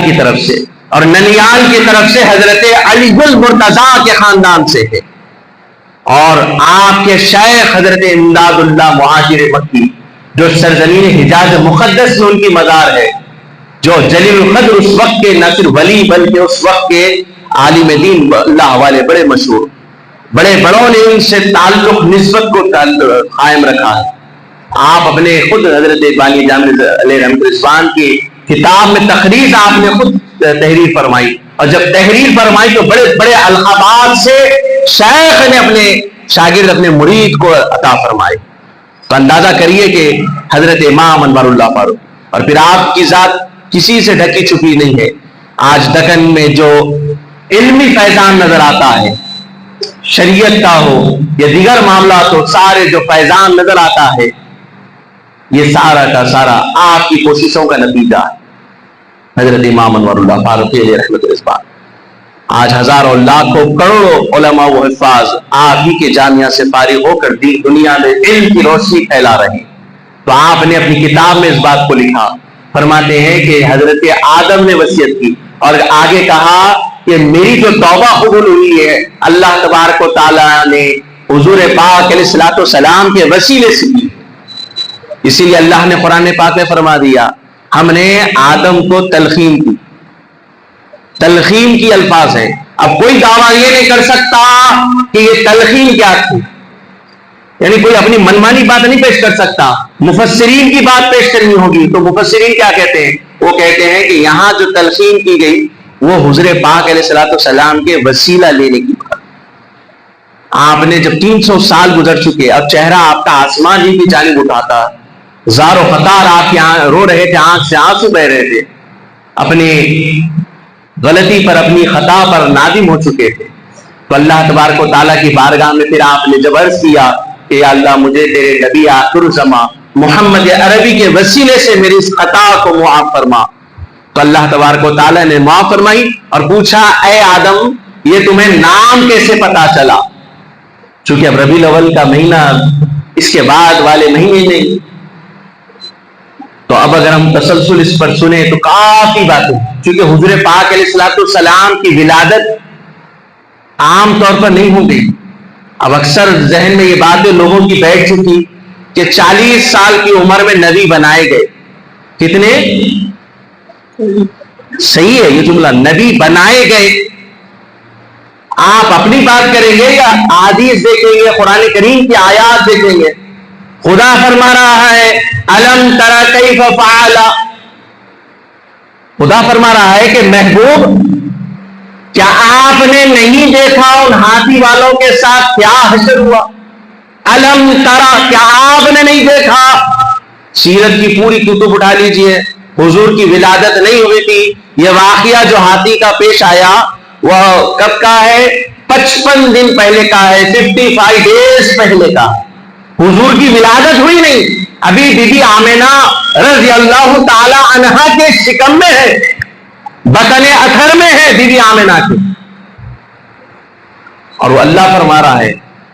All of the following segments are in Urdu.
کی طرف سے، اور ننیال کی طرف سے حضرت علی المرتضیٰ کے خاندان سے ہے، اور آپ کے شیخ حضرت امداد اللہ مہاجر مکی جو سرزمین حجاز مقدس میں ان کی مزار ہے، جو جلیل القدر اس وقت کے نہ صرف ولی بلکہ اس وقت کے عالم دین اللہ والے بڑے مشہور، بڑے بڑوں نے ان سے تعلق نسبت کو قائم رکھا ہے۔ آپ اپنے خود حضرت بانی جامع علیہ رحمۃ رضوان کی کتاب میں تقریر آپ نے خود تحریر فرمائی، اور جب تحریر فرمائی تو بڑے بڑے القابات سے شیخ نے اپنے شاگرد اپنے مرید کو عطا فرمائے۔ تو اندازہ کریے کہ حضرت امام انوار اللہ فاروق، اور پھر آپ کی ذات کسی سے ڈھکی چھپی نہیں ہے۔ آج دکن میں جو علمی فیضان نظر آتا ہے، شریعت کا ہو یا دیگر معاملات ہو، سارے جو فیضان نظر آتا ہے، یہ سارا کا سارا آپ کی کوششوں کا نتیجہ ہے۔ حضرت امام انوار اللہ فاروق علیہ رحمۃ رضوان، آج ہزاروں لاکھوں کروڑوں علماء و حفاظ آپ ہی کے جامعہ سے فارغ ہو کر دنیا میں علم کی روشنی پھیلا رہے ہیں۔ تو آپ نے اپنی کتاب میں اس بات کو لکھا، فرماتے ہیں کہ حضرت آدم نے وصیت کی، اور آگے کہا کہ میری جو توبہ قبول ہوئی ہے اللہ تبارک و تعالیٰ نے حضور پاک علیہ الصلوۃ والسلام کے وسیلے سے کی۔ اسی لیے اللہ نے قرآن پاک میں فرما دیا، ہم نے آدم کو تلقین کی، تلقین کی الفاظ ہیں۔ اب کوئی دعویٰ یہ نہیں کر سکتا کہ یہ تلقین کیا تھی، یعنی کوئی اپنی منمانی بات نہیں پیش کر سکتا، مفسرین کی بات پیش کرنی ہوگی۔ تو مفسرین کیا کہتے ہیں؟ وہ کہتے ہیں کہ یہاں جو تلقین کی گئی وہ حضور پاک علیہ الصلوۃ والسلام کے وسیلہ لینے کی بات۔ آپ نے جب 300 سال گزر چکے، اب چہرہ آپ کا آسمان ہی کی جانب اٹھاتا، زار و قطار آپ کے رو رہے تھے، آنکھ سے آنسو بہ رہے تھے، اپنی غلطی پر اپنی خطا پر نادم ہو چکے تھے، تو اللہ تبارک و تعالیٰ کی بارگاہ میں پھر آپ نے جب عرض کیا کہ یا اللہ مجھے تیرے نبی آخر الزماں محمد عربی کے وسیلے سے میری اس خطا کو معاف فرما، تو اللہ تبارک و تعالیٰ نے معاف فرمائی اور پوچھا اے آدم یہ تمہیں نام کیسے پتا چلا؟ چونکہ اب ربیع الاول کا مہینہ اس کے بعد والے مہینے نہیں، تو اب اگر ہم تسلسل اس پر سنیں تو کافی باتیں، چونکہ حضور پاک علیہ الصلوۃ والسلام کی ولادت عام طور پر نہیں ہو گئی۔ اب اکثر ذہن میں یہ باتیں لوگوں کی بیٹھ چکی کہ 40 سال کی عمر میں نبی بنائے گئے، کتنے صحیح ہے یہ جملہ، نبی بنائے گئے۔ آپ اپنی بات کریں گے یا حدیث دیکھیں گے، قرآن کریم کی آیات دیکھیں گے؟ خدا فرما رہا ہے الم تر کیف فعل، خدا فرما رہا ہے کہ محبوب کیا آپ نے نہیں دیکھا ان ہاتھی والوں کے ساتھ کیا حشر ہوا؟ الم ترا، کیا آپ نے نہیں دیکھا؟ سیرت کی پوری کتب اٹھا لیجئے، حضور کی ولادت نہیں ہوئی تھی، یہ واقعہ جو ہاتھی کا پیش آیا وہ کب کا ہے؟ 55 دن پہلے کا ہے، 55 ڈیز پہلے کا۔ حضور کی ولادت ہوئی نہیں، ابھی بی بی آمنہ رضی اللہ تعالی عنہا کے شکم میں ہے، بطن اثر میں ہے بی بی آمنہ کے، اور وہ اللہ فرما رہا ہے۔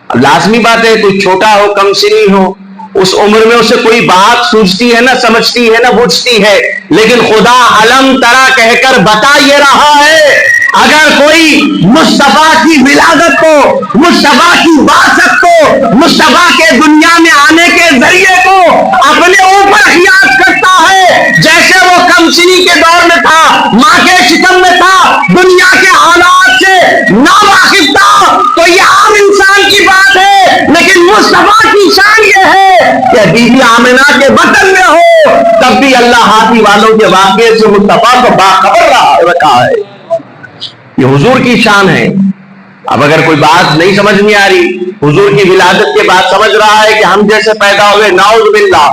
اب لازمی بات ہے کوئی چھوٹا ہو کم سنی ہو، اس عمر میں اسے کوئی بات سوچتی ہے نہ سمجھتی ہے نہ بوجھتی ہے، لیکن خدا علم ترا کہہ کر بتا یہ رہا ہے اگر کوئی مصطفیٰ کی ولادت کو، مصطفیٰ کی بعثت کو، مصطفیٰ کے دنیا میں آنے کے ذریعے کو اپنے اوپر قیاس کرتا ہے، جیسے وہ کم سنی کے دور میں تھا، ماں کے شکم میں تھا، دنیا کے حالات سے ناواقف تھا، تو یہ عام انسان کی بات ہے، لیکن مصطفیٰ کی شان یہ ہے کہ بی بی آمنہ کے بطن میں ہو تب بھی اللہ ہاتھی والوں کے واقعے سے مصطفیٰ کو باخبر رکھا ہے۔ یہ حضور کی شان ہے۔ اب اگر کوئی بات نہیں سمجھ میں آ رہی، حضور کی ولادت کے بعد سمجھ رہا ہے کہ ہم جیسے پیدا ہوئے، نعوذ باللہ،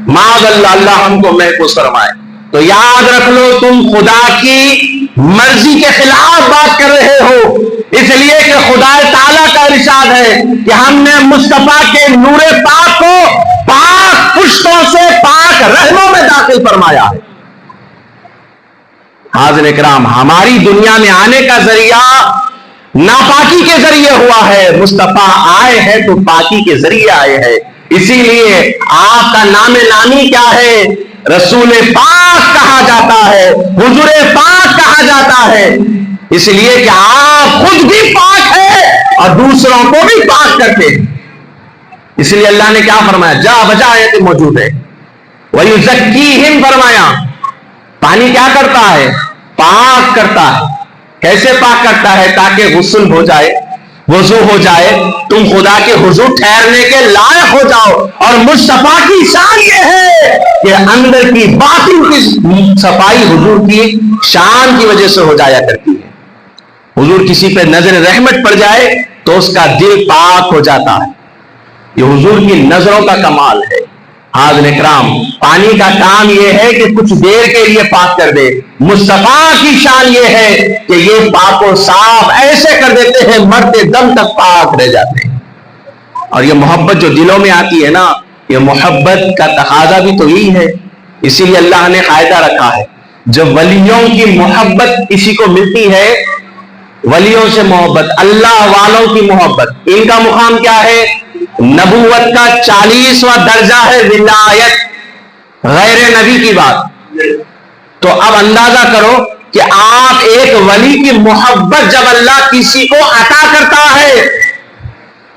معاذ اللہ، اللہ ہم کو محفوظ فرمائے، تو یاد رکھ لو تم خدا کی مرضی کے خلاف بات کر رہے ہو، اس لیے کہ خدا تعالیٰ کا ارشاد ہے کہ ہم نے مصطفیٰ کے نور پاک کو پاک پشتوں سے پاک رحموں میں داخل فرمایا ہے۔ حاضر اکرام، ہماری دنیا میں آنے کا ذریعہ ناپاکی کے ذریعے ہوا ہے، مصطفیٰ آئے ہیں تو پاکی کے ذریعے آئے ہیں۔ اسی لیے آپ کا نام نامی کیا ہے؟ رسول پاک کہا جاتا ہے، حضور پاک کہا جاتا ہے، اس لیے کہ آپ خود بھی پاک ہے اور دوسروں کو بھی پاک کرتے ہیں۔ اس لیے اللہ نے کیا فرمایا، جا بجا آیت موجود ہے، وَيُزَكِّيهِمْ فرمایا پانی کیا کرتا ہے، پاک کرتا ہے۔ کیسے پاک کرتا ہے؟ تاکہ غسل ہو جائے، وضو ہو جائے، تم خدا کے حضور ٹھہرنے کے لائق ہو جاؤ۔ اور مصطفیٰ کی شان یہ ہے کہ اندر کی باطن کی صفائی حضور کی شان کی وجہ سے ہو جایا کرتی ہے۔ حضور کسی پہ نظر رحمت پڑ جائے تو اس کا دل پاک ہو جاتا ہے، یہ حضور کی نظروں کا کمال ہے۔ حاضرین اکرام، پانی کا کام یہ ہے کہ کچھ دیر کے لیے پاک کر دے۔ مصطفیٰ کی شان یہ ہے کہ یہ پاک و صاف ایسے کر دیتے ہیں مرتے دم تک پاک رہ جاتے ہیں۔ اور یہ محبت جو دلوں میں آتی ہے نا، یہ محبت کا تقاضا بھی تو یہی ہے۔ اسی لیے اللہ نے قاعدہ رکھا ہے، جب ولیوں کی محبت کسی کو ملتی ہے، ولیوں سے محبت، اللہ والوں کی محبت، ان کا مقام کیا ہے؟ نبوت کا 40واں درجہ ہے ولایت، غیر نبی کی بات۔ تو اب اندازہ کرو کہ آپ ایک ولی کی محبت جب اللہ کسی کو عطا کرتا ہے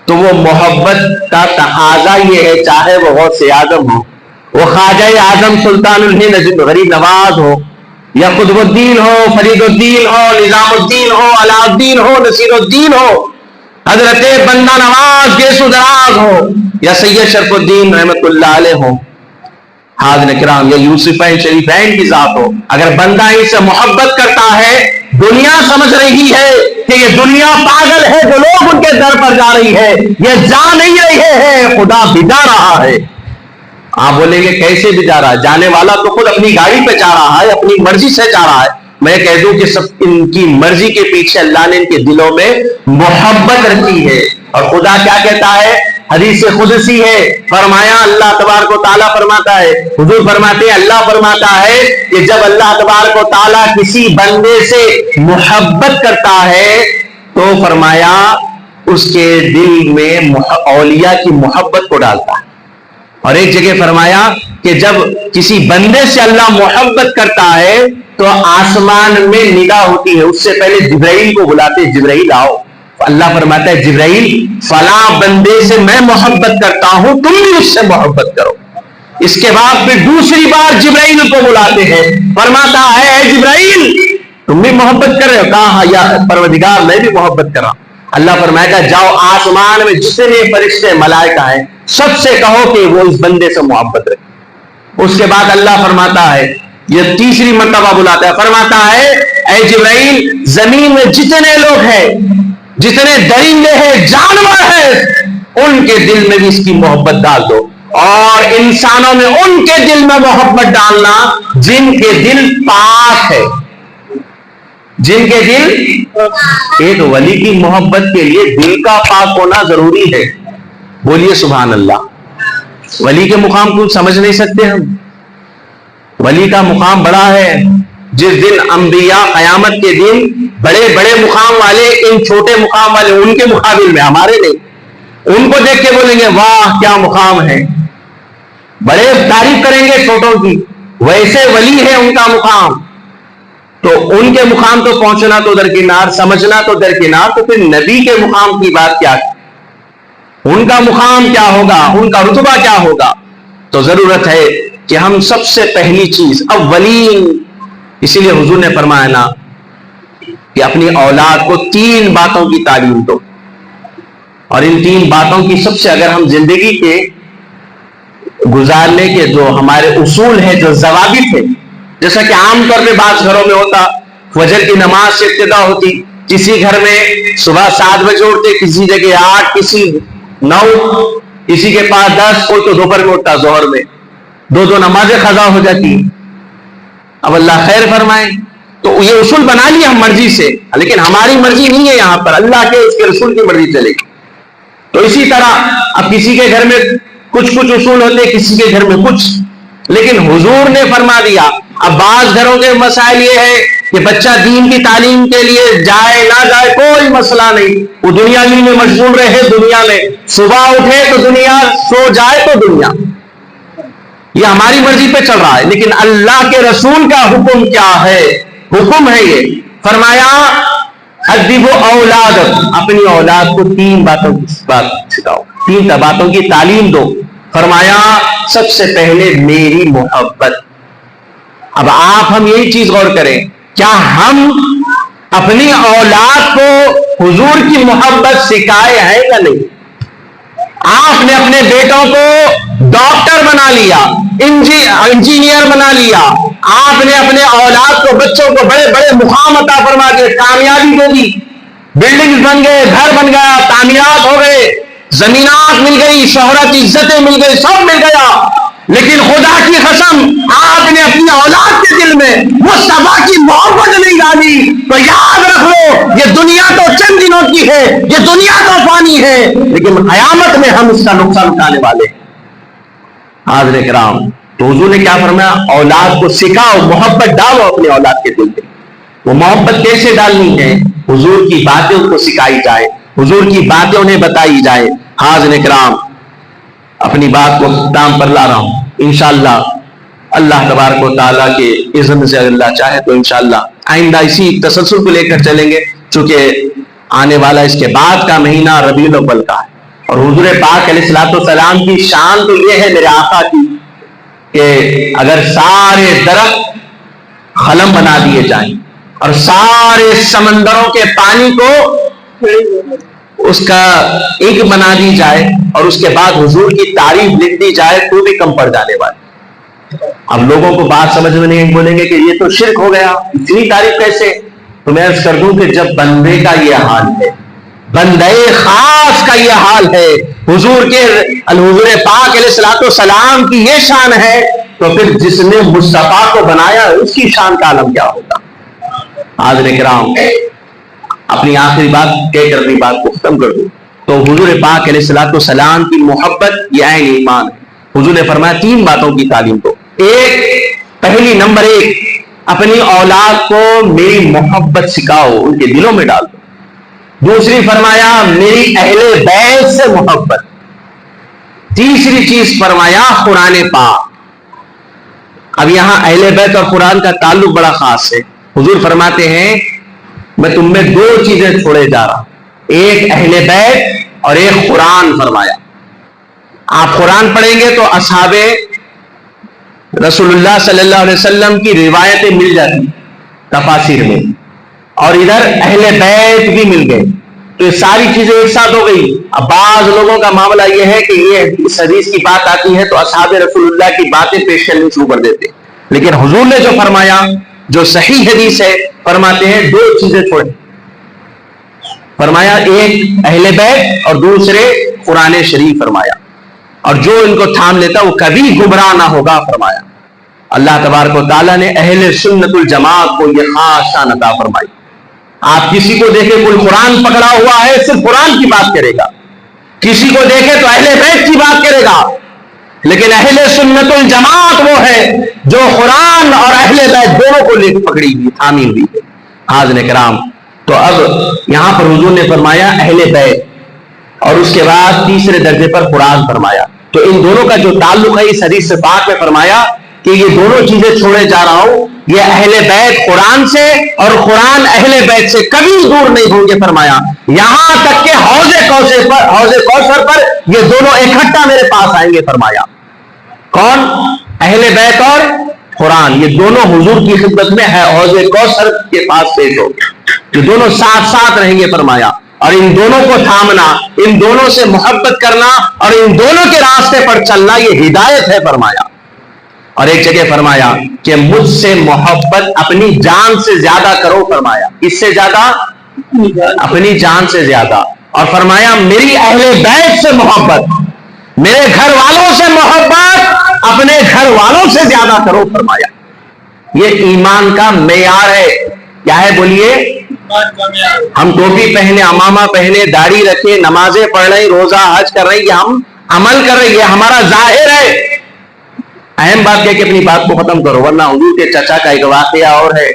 تو وہ محبت کا تقاضا یہ ہے، چاہے وہ غوث اعظم ہو، وہ خواجہ اعظم سلطان الہند غریب نواز ہو، یا قطب الدین ہو، فرید الدین ہو، نظام الدین ہو، علاء الدین ہو، نصیر الدین ہو، حضرت بندہ نواز گیسو دراز ہو، یا سید شرف الدین رحمت اللہ علیہ ہو، حاضرین کرام، یا یوسفین شریفین کی ذات ہو، اگر بندہ ان سے محبت کرتا ہے، دنیا سمجھ رہی ہے کہ یہ دنیا پاگل ہے، جو لوگ ان کے در پر جا رہی ہے، یہ جا نہیں رہے ہیں، خدا بھجا رہا ہے۔ آپ بولیں گے کیسے بھجا رہا ہے؟ جانے والا تو خود اپنی گاڑی پہ جا رہا ہے، اپنی مرضی سے جا رہا ہے۔ میں کہہ دوں کہ سب ان کی مرضی کے پیچھے اللہ نے ان کے دلوں میں محبت رکھی ہے۔ اور خدا کیا کہتا ہے؟ حدیث قدسی ہے، فرمایا اللہ تبارک و تعالیٰ فرماتا ہے، حضور فرماتے ہیں، اللہ فرماتا ہے کہ جب اللہ تبارک و تعالیٰ کسی بندے سے محبت کرتا ہے تو فرمایا اس کے دل میں اولیاء کی محبت کو ڈالتا ہے۔ اور ایک جگہ فرمایا کہ جب کسی بندے سے اللہ محبت کرتا ہے تو آسمان میں نگاہ ہوتی ہے، اس سے پہلے جبرائیل کو بلاتے، جبرائیل آؤ۔ اللہ فرماتا ہے جبرائیل فلاں بندے سے میں محبت کرتا ہوں، تم بھی اس سے محبت کرو۔ اس کے بعد پھر دوسری بار جبرائیل کو بلاتے ہیں، فرماتا ہے اے جبرائیل تم بھی محبت کر رہے ہو؟ کہا یا پروردگار میں بھی محبت کر رہا ہوں۔ اللہ فرمایا جاؤ آسمان میں جتنے فرشتے ملائکہ ہیں سب سے کہو کہ وہ اس بندے سے محبت رکھے۔ اس کے بعد اللہ فرماتا ہے، یہ تیسری مرتبہ بلاتا ہے، فرماتا ہے اے جبرائیل زمین میں جتنے لوگ ہیں، جتنے درندے ہیں، جانور ہیں، ان کے دل میں بھی اس کی محبت ڈال دو۔ اور انسانوں میں ان کے دل میں محبت ڈالنا جن کے دل پاک ہے، جن کے دل، ایک ولی کی محبت کے لیے دل کا پاک ہونا ضروری ہے۔ بولیے سبحان اللہ۔ ولی کے مقام کو سمجھ نہیں سکتے ہم، ولی کا مقام بڑا ہے۔ جس دن انبیاء قیامت کے دن بڑے بڑے مقام والے ان چھوٹے مقام والے ان کے مقابل میں، ہمارے نہیں، ان کو دیکھ کے بولیں گے واہ کیا مقام ہے، بڑے تعریف کریں گے چھوٹوں کی، ویسے ولی ہے ان کا مقام۔ تو ان کے مقام تو پہنچنا تو درکنار، سمجھنا تو درکنار، تو پھر نبی کے مقام کی بات کیا، ان کا مقام کیا ہوگا، ان کا رتبہ کیا ہوگا۔ تو ضرورت ہے کہ ہم سب سے پہلی چیز اولین، اسی لیے حضور نے فرمایا نا کہ اپنی اولاد کو 3 باتوں کی تعلیم دو، اور ان 3 باتوں کی سب سے اگر ہم زندگی کے گزارنے کے جو ہمارے اصول ہیں، جو ضوابط ہیں، جیسا کہ عام طور پہ بعض گھروں میں ہوتا، فجر کی نماز سے ابتدا ہوتی، کسی گھر میں صبح 7 بجے اٹھتے، کسی جگہ 8، کسی 9، کسی کے پاس 10، کوئی تو دوپہر میں اٹھتا، ظہر میں 2 نمازیں قضا ہو جاتی۔ اب اللہ خیر فرمائے، تو یہ اصول بنا لیا ہم مرضی سے، لیکن ہماری مرضی نہیں ہے یہاں پر، اللہ کے اس کے رسول کی مرضی چلے گی۔ تو اسی طرح اب کسی کے گھر میں کچھ اصول ہوتے، کسی کے گھر میں کچھ، لیکن حضور نے فرما دیا۔ اب بعض گھروں کے مسائل یہ ہے کہ بچہ دین کی تعلیم کے لیے جائے نہ جائے کوئی مسئلہ نہیں، وہ دنیا میں مشغول رہے، دنیا میں صبح اٹھے تو دنیا، سو جائے تو دنیا، یہ ہماری مرضی پہ چل رہا ہے، لیکن اللہ کے رسول کا حکم کیا ہے؟ حکم ہے یہ، فرمایا ادبوا اولادکم، اپنی اولاد کو 3 باتوں کی بات سکھاؤ، 3 باتوں کی تعلیم دو۔ فرمایا سب سے پہلے میری محبت۔ اب آپ ہم یہی چیز غور کریں، کیا ہم اپنی اولاد کو حضور کی محبت سکھائے ہیں یا نہیں؟ آپ نے اپنے بیٹوں کو ڈاکٹر بنا لیا، انجینئر بنا لیا، آپ نے اپنے اولاد کو، بچوں کو بڑے بڑے مقام عطا فرما کے کامیابی دے دی، بلڈنگ بن گئے، گھر بن گیا، تعمیرات ہو گئے، زمینات مل گئی، شہرت، عزتیں مل گئی، سب مل گیا، لیکن خدا کی قسم آپ نے اپنی اولاد کے دل میں مصطفیٰ کی محبت نہیں ڈالی تو یاد رکھ لو، یہ دنیا تو چند دنوں کی ہے، یہ دنیا تو فانی ہے، لیکن قیامت میں ہم اس کا نقصان اٹھانے والے ہیں۔ حاضر کرام، تو حضور نے کیا فرمایا؟ اولاد کو سکھاؤ، محبت ڈالو اپنے اولاد کے دل میں۔ وہ محبت کیسے ڈالنی ہے؟ حضور کی باتیں ان کو سکھائی جائے، حضور کی باتیں انہیں بتائی جائے۔ حاضر کرام، اپنی بات کو اختتام پر لا رہا ہوں، انشاءاللہ اللہ تبارک و تعالیٰ کے اذن سے اللہ چاہے تو انشاءاللہ آئندہ اسی تسلسل کو لے کر چلیں گے، چونکہ آنے والا اس کے بعد کا مہینہ ربیع الاول کا ہے، اور حضور پاک علیہ الصلوۃ والسلام کی شان تو یہ ہے میرے آقا کی کہ اگر سارے درخت خلم بنا دیے جائیں اور سارے سمندروں کے پانی کو اس کا ایک بنا دی جائے اور اس کے بعد حضور کی تعریف لکھ دی جائے تو بھی کم پڑ جانے والی۔ اب لوگوں کو بات سمجھ میں نہیں، بولیں گے کہ یہ تو شرک ہو گیا، اتنی تعریف کیسے؟ تو میں عرض کر دوں کہ جب بندے کا یہ حال ہے، بندے خاص کا یہ حال ہے، حضور پاک علیہ الصلوۃ والسلام کی یہ شان ہے، تو پھر جس نے مصطفیٰ کو بنایا اس کی شان کا عالم کیا ہوگا؟ حاضر کرام، اپنی آخری بات کہہ کر اپنی بات کو ختم کر دوں تو حضور پاک علیہ الصلوۃ والسلام کی محبت یہ عین ایمان ہے۔ حضور نے فرمایا 3 باتوں کی تعلیم دو۔ پہلی نمبر 1، اپنی اولاد کو میری محبت سکھاؤ، ان کے دلوں میں ڈال دو۔ دوسری فرمایا میری اہل بیت سے محبت۔ تیسری چیز فرمایا قرآن پاک۔ اب یہاں اہل بیت اور قرآن کا تعلق بڑا خاص ہے۔ حضور فرماتے ہیں میں تم میں 2 چیزیں چھوڑے جا رہا ہوں، ایک اہل بیت اور ایک قرآن۔ فرمایا آپ قرآن پڑھیں گے تو اصحاب رسول اللہ صلی اللہ علیہ وسلم کی روایتیں مل جاتی تفاسیر میں، اور ادھر اہل بیت بھی مل گئے، تو یہ ساری چیزیں ایک ساتھ ہو گئی۔ اب بعض لوگوں کا معاملہ یہ ہے کہ یہ اس حدیث کی بات آتی ہے تو اصحاب رسول اللہ کی باتیں پیش کرنی شروع کر دیتے، لیکن حضور نے جو فرمایا، جو صحیح حدیث ہے، فرماتے ہیں 2 چیزیں چھوڑیں۔ فرمایا ایک اہل بیت اور دوسرے قرآن شریف۔ فرمایا اور جو ان کو تھام لیتا وہ کبھی گمراہ نہ ہوگا۔ فرمایا اللہ تبارک و تعالیٰ نے اہل سنت الجماعت کو یہ خاص شان عطا فرمائی۔ آپ کسی کو دیکھیں کوئی قرآن پکڑا ہوا ہے صرف قرآن کی بات کرے گا، کسی کو دیکھے تو اہل بیت کی بات کرے گا، لیکن اہل سنت الجماعت وہ ہے جو قرآن اور اہل بیت دونوں کو لے پکڑی ہوئی، تھامی ہوئی ہے۔ حاضرین کرام، تو اب یہاں پر حضور نے فرمایا اہل بیت اور اس کے بعد تیسرے درجے پر قرآن فرمایا، تو ان دونوں کا جو تعلق ہے اس حدیث سے پاک میں فرمایا کہ یہ دونوں چیزیں چھوڑے جا رہا ہوں، یہ اہل بیت قرآن سے اور قرآن اہل بیت سے کبھی دور نہیں ہوں گے۔ فرمایا یہاں تک کہ حوض کوثر پر یہ دونوں اکٹھا میرے پاس آئیں گے۔ فرمایا کون؟ اہل بیت اور قرآن، یہ دونوں حضور کی خدمت میں ہے، حوض کوثر کے پاس پیش ہو گے، یہ دونوں ساتھ ساتھ رہیں گے۔ فرمایا اور ان دونوں کو تھامنا، ان دونوں سے محبت کرنا اور ان دونوں کے راستے پر چلنا یہ ہدایت ہے۔ فرمایا اور ایک جگہ فرمایا کہ مجھ سے محبت اپنی جان سے زیادہ کرو۔ فرمایا اس سے زیادہ؟ اپنی جان سے زیادہ۔ اور فرمایا میری اہل بیت سے محبت، میرے گھر والوں سے محبت اپنے گھر والوں سے زیادہ کرو۔ فرمایا یہ ایمان کا معیار ہے۔ کیا ہے بولیے؟ ہم ٹوپی پہنے، عمامہ پہنے، داڑھی رکھے، نمازیں پڑھ رہے، روزہ حج کر رہے، یہ ہم عمل کر رہے، یہ ہمارا ظاہر ہے۔ اہم بات ہے کہ اپنی بات کو ختم کرو، ورنہ حضور کے چچا کا ایک واقعہ اور ہے،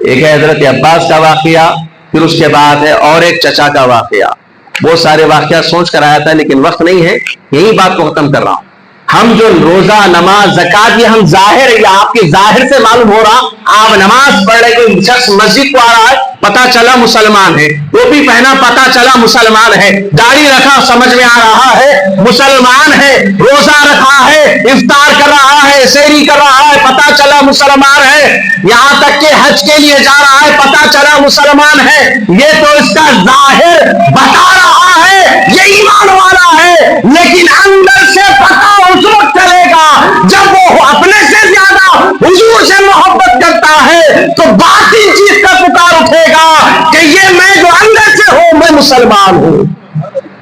ایک ہے حضرت عباس کا واقعہ، پھر اس کے بعد ہے اور ایک چچا کا واقعہ۔ بہت سارے واقعہ سوچ کر آیا تھا لیکن وقت نہیں ہے، یہی بات کو ختم کر رہا ہوں۔ ہم جو روزہ نماز زکات یہ ہم ظاہر ہے، آپ کے ظاہر سے معلوم ہو رہا، آپ نماز پڑھ رہے، کوئی شخص مسجد کو آ رہا ہے پتا چلا مسلمان ہے، ٹوپی پہنا پتا چلا مسلمان ہے، داڑھی رکھا سمجھ میں آ رہا ہے مسلمان ہے، روزہ رکھا ہے، افطار کر رہا ہے، سحری کر رہا ہے، پتا چلا مسلمان ہے، یہاں تک کہ حج کے لیے جا رہا ہے پتا چلا مسلمان ہے، یہ تو اس کا ظاہر بتا رہا ہے یہ ایمان والا ہے، لیکن اندر سے پتا اس وقت چلے گا جب وہ اپنے سے زیادہ حضور سے محبت کرتا ہے تو باطن چیز کا پکار اٹھے گا کہ یہ میں جو اندر سے ہوں میں مسلمان ہوں۔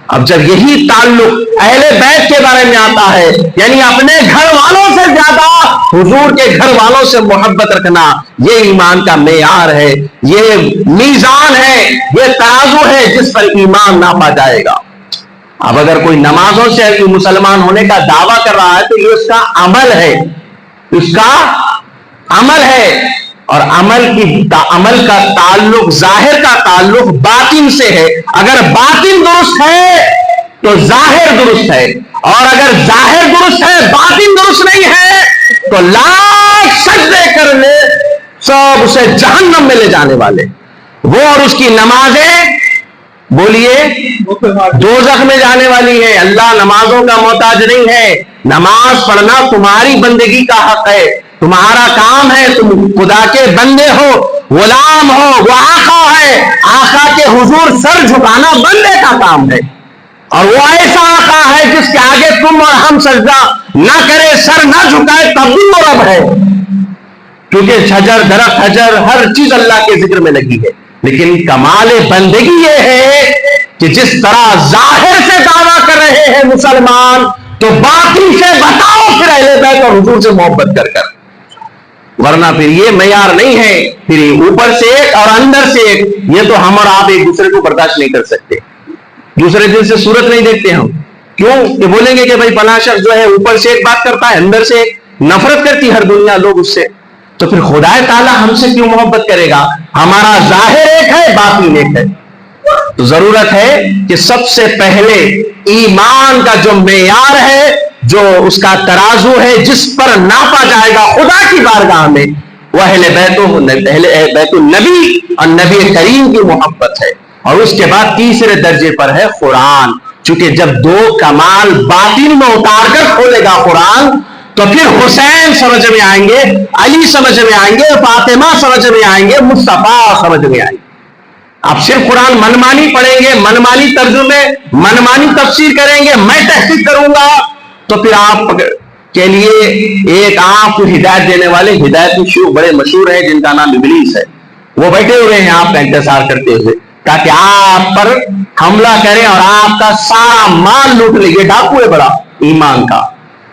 اب جب یہی تعلق اہل بیت کے بارے میں آتا ہے، یعنی اپنے گھر والوں سے زیادہ حضور کے گھر والوں سے محبت رکھنا، یہ ایمان کا معیار ہے، یہ میزان ہے، یہ ترازو ہے جس پر ایمان ناپا جائے گا۔ اب اگر کوئی نمازوں سے مسلمان ہونے کا دعویٰ کر رہا ہے تو یہ اس کا عمل ہے، اس کا عمل ہے، اور عمل کا تعلق ظاہر کا تعلق باطن سے ہے۔ اگر باطن درست ہے تو ظاہر درست ہے، اور اگر ظاہر درست ہے باطن درست نہیں ہے تو لاکھ سجدے کر لے سب اسے جہنم میں لے جانے والے، وہ اور اس کی نمازیں بولیے دوزخ میں جانے والی ہے۔ اللہ نمازوں کا محتاج نہیں ہے، نماز پڑھنا تمہاری بندگی کا حق ہے، تمہارا کام ہے، تم خدا کے بندے ہو، غلام ہو، وہ آقا ہے، آقا کے حضور سر جھکانا بندے کا کام ہے، اور وہ ایسا آقا ہے جس کے آگے تم اور ہم سجدہ نہ کرے، سر نہ جھکائے تب بھی وہ رب ہے، کیونکہ شجر درخت حجر ہر چیز اللہ کے ذکر میں لگی ہے۔ لیکن کمال بندگی یہ ہے کہ جس طرح ظاہر سے دعویٰ کر رہے ہیں مسلمان، تو باطن سے بتاؤ پھر اہل بیت اور حضور سے محبت کر کر، ورنہ پھر یہ معیار نہیں ہے، پھر اوپر سے ایک اور اندر سے ایک، یہ تو ہم اور آپ ایک دوسرے کو برداشت نہیں کر سکتے، دوسرے دن سے صورت نہیں دیکھتے ہم، کیوں کہ بولیں گے کہ بھائی فلاں شخص جو ہے اوپر سے ایک بات کرتا ہے اندر سے ایک، نفرت کرتی ہر دنیا لوگ اس سے، تو پھر خدا تعالیٰ ہم سے کیوں محبت کرے گا؟ ہمارا ظاہر ایک ہے باطن ایک ہے۔ تو ضرورت ہے کہ سب سے پہلے ایمان کا جو معیار ہے، جو اس کا ترازو ہے جس پر ناپا جائے گا خدا کی بارگاہ میں، وہ اہل بیت النبی اور نبی کریم کی محبت ہے، اور اس کے بعد تیسرے درجے پر ہے قرآن، چونکہ جب دو کمال باطن میں اتار کر کھولے گا قرآن تو پھر حسین سمجھ میں آئیں گے، علی سمجھ میں آئیں گے، فاطمہ سمجھ میں آئیں گے، مصطفیٰ سمجھ میں آئیں گے۔ آپ صرف قرآن منمانی پڑھیں گے، منمانی ترجمے، منمانی تفسیر کریں گے، میں تحقیق کروں گا، تو پھر آپ کے لیے ایک آپ کو ہدایت دینے والے ہدایت شیوخ بڑے مشہور ہیں جن کا نام ابلیس ہے، وہ بیٹھے ہوئے ہیں آپ کا انتظار کرتے ہوئے تاکہ آپ پر حملہ کریں اور آپ کا سارا مال لوٹ لے۔ یہ ڈاکو ہے بڑا ایمان کا۔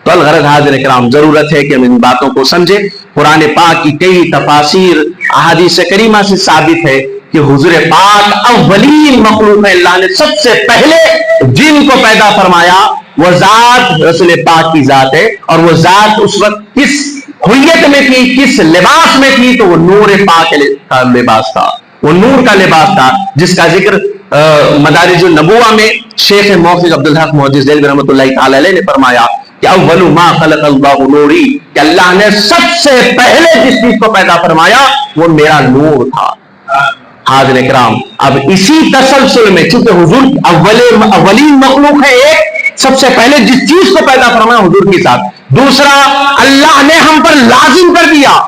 تو الغرض حاضر کرام، ضرورت ہے کہ ہم ان باتوں کو سمجھیں۔ قرآن پاک کی کئی تفاسیر احادیث کریمہ سے ثابت ہے کہ حضور پاک اولین مخلوق ہے، اللہ نے سب سے پہلے جن کو پیدا فرمایا وہ ذات رسول پاک کی ذات ہے، اور وہ ذات اس وقت کس ہویت میں تھی، کس لباس میں تھی، تو وہ نور پاک کا لباس تھا، وہ نور کا لباس تھا، جس کا ذکر مدارج النبوہ میں شیخ موفق عبدالحق محدث دہلوی رحمۃ اللہ تعالی علیہ نے فرمایا کہ اول ما خلق اللہ نوری، کہ اللہ نے سب سے پہلے جس چیز کو پیدا فرمایا وہ میرا نور تھا۔ حاضر اکرام، اب اسی تسلسل میں چونکہ حضور اولین مخلوق ہے، ایک سب سے پہلے جس چیز کو پیدا فرمایا حضور کی ذات، دوسرا اللہ نے ہم پر لازم کر دیا۔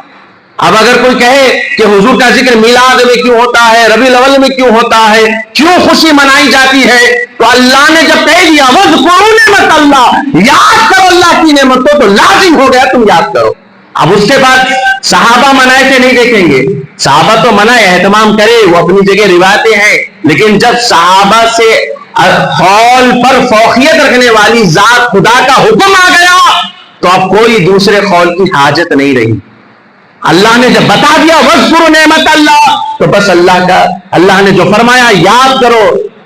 اب اگر کوئی کہے کہ حضور کا ذکر میلاد میں کیوں ہوتا ہے، ربیع الاول میں کیوں ہوتا ہے، کیوں خوشی منائی جاتی ہے، تو اللہ نے جب کہہ دیا وَاذْكُرُوا نِعْمَتَ اللَّهِ، یاد کرو اللہ کی نعمتوں، تو لازم ہو گیا تم یاد کرو۔ اب اس کے بعد صحابہ منائے تھے نہیں دیکھیں گے، صحابہ تو منائے، اہتمام کرے، وہ اپنی جگہ روایتیں ہیں، لیکن جب صحابہ سے قول پر فوقیت رکھنے والی ذات خدا کا حکم آ گیا تو اب کوئی دوسرے قول کی حاجت نہیں رہی۔ اللہ نے جب بتا دیا وَاذْكُرُوا نِعْمَتَ اللَّهِ، تو بس اللہ نے جو فرمایا یاد کرو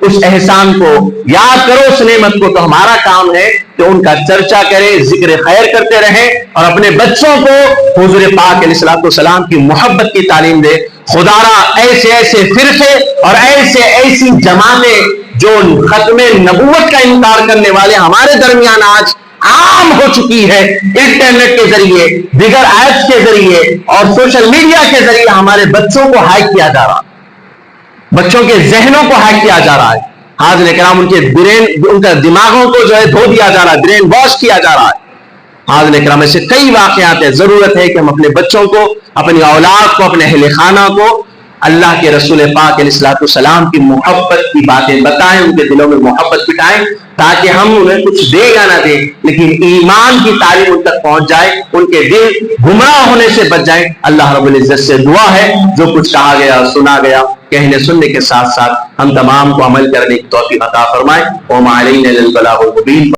اس احسان کو، یاد کرو اس نعمت کو، تو ہمارا کام ہے کہ ان کا چرچا کریں، ذکر خیر کرتے رہیں، اور اپنے بچوں کو حضور پاک علیہ السلام کی محبت کی تعلیم دے۔ خدا را ایسے ایسے فرقے اور ایسی جماعتیں جو ختم نبوت کا انکار کرنے والے ہمارے درمیان آج عام ہو چکی ہے. انٹرنیٹ کے ذریعے, دیگر ایپس کے ذریعے اور سوشل میڈیا کے ذریعے ہمارے بچوں کو ہیک کیا جا رہا ہے, بچوں کے ذہنوں کو ہیک کیا جا رہا ہے. حاضرین کرام, ان کا دماغوں کو جو ہے دھو دیا جا رہا ہے, برین واش کیا جا رہا ہے. حاضرین کرام, ایسے کئی واقعات ہیں. ضرورت ہے کہ ہم اپنے بچوں کو, اپنی اولاد کو, اپنے اہل خانہ کو اللہ کے رسول پاک علیہ الصلوۃ والسلام کی محبت کی باتیں بتائیں, ان کے دلوں میں محبت بٹھائیں, تاکہ ہم انہیں کچھ دے یا نہ دیں لیکن ایمان کی تعلیم ان تک پہنچ جائے, ان کے دل گمراہ ہونے سے بچ جائیں. اللہ رب العزت سے دعا ہے جو کچھ کہا گیا سنا گیا کہنے سننے کے ساتھ ساتھ ہم تمام کو عمل کرنے کی توفیق عطا فرمائے. وما علینا الا البلاغ المبین.